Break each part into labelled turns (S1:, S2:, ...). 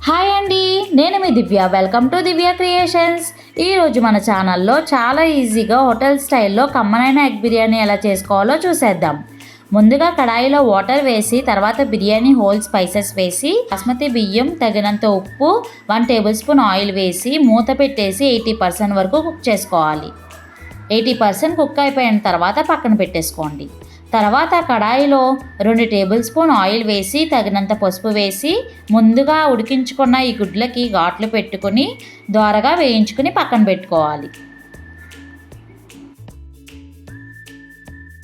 S1: Hi అండి, నేను మీ Divya. Welcome to Divya creations. ఈరోజు మన ఛానల్లో చాలా ఈజీగా హోటల్ స్టైల్లో కమ్మనైన ఎగ్ బిర్యానీ ఎలా చేసుకోవాలో చూసేద్దాం. ముందుగా కడాయిలో వాటర్ వేసి తర్వాత బిర్యానీ హోల్ స్పైసెస్ వేసి బాస్మతి బియ్యం, తగినంత ఉప్పు, 1 టేబుల్ స్పూన్ ఆయిల్ వేసి మూత పెట్టేసి 80% వరకు కుక్ చేసుకోవాలి. 80% కుక్ అయిపోయిన తర్వాత పక్కన పెట్టేసుకోండి. తర్వాత కడాయిలో 2 టేబుల్ స్పూన్ ఆయిల్ వేసి తగినంత పసుపు వేసి ముందుగా ఉడికించుకున్న ఈ గుడ్లకి ఘాట్లు పెట్టుకుని దోరగా వేయించుకుని పక్కన పెట్టుకోవాలి.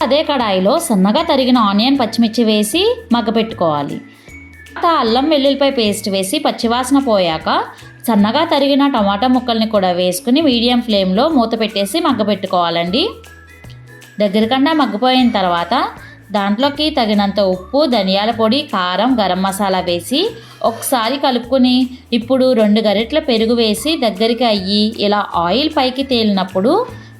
S1: అదే కడాయిలో సన్నగా తరిగిన ఆనియన్, పచ్చిమిర్చి వేసి మగ్గపెట్టుకోవాలి. తర్వాత అల్లం వెల్లుల్లిపాయ పేస్ట్ వేసి పచ్చివాసన పోయాక సన్నగా తరిగిన టమాటా ముక్కల్ని కూడా వేసుకుని మీడియం ఫ్లేమ్లో మూత పెట్టేసి మగ్గపెట్టుకోవాలండి. దగ్గరకన్నా మగ్గిపోయిన తర్వాత దాంట్లోకి తగినంత ఉప్పు, ధనియాల పొడి, కారం, గరం మసాలా వేసి ఒకసారి కలుపుకొని ఇప్పుడు 2 గరిటెల పెరుగు వేసి దగ్గరికి అయ్యి ఇలా ఆయిల్ పైకి తేలినప్పుడు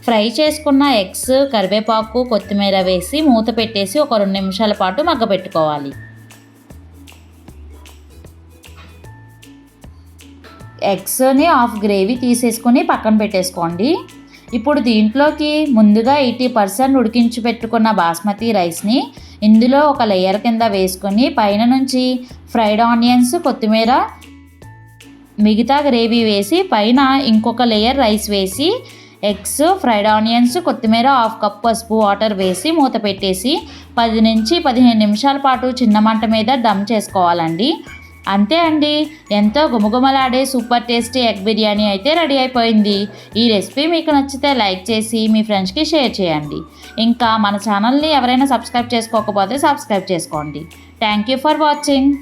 S1: ఫ్రై చేసుకున్న ఎగ్స్, కరివేపాకు, కొత్తిమీర వేసి మూత పెట్టేసి ఒక 2 నిమిషాల పాటు మగ్గపెట్టుకోవాలి. ఎగ్స్ని హాఫ్ గ్రేవీ తీసేసుకొని పక్కన పెట్టేసుకోండి. ఇప్పుడు దీంట్లోకి ముందుగా 80% ఉడికించి పెట్టుకున్న బాస్మతి రైస్ని ఇందులో ఒక లేయర్ కింద వేసుకొని పైన నుంచి ఫ్రైడ్ ఆనియన్స్, కొత్తిమీర, మిగతా గ్రేవీ వేసి పైన ఇంకొక లేయర్ రైస్ వేసి ఎగ్స్, ఫ్రైడ్ ఆనియన్స్, కొత్తిమీర, హాఫ్ కప్ పసుపు, వాటర్ వేసి మూత పెట్టేసి 10 నుంచి 15 నిమిషాల పాటు చిన్న మంట మీద దమ్ చేసుకోవాలండి. అంతే అండి, ఎంతో గుమగుమలాడే సూపర్ టేస్టీ ఎగ్ బిర్యానీ అయితే రెడీ అయిపోయింది. ఈ రెసిపీ మీకు నచ్చితే లైక్ చేసి మీ ఫ్రెండ్స్కి షేర్ చేయండి. ఇంకా మన ఛానల్ని ఎవరైనా సబ్స్క్రైబ్ చేసుకోకపోతే సబ్స్క్రైబ్ చేసుకోండి. Thank you for watching.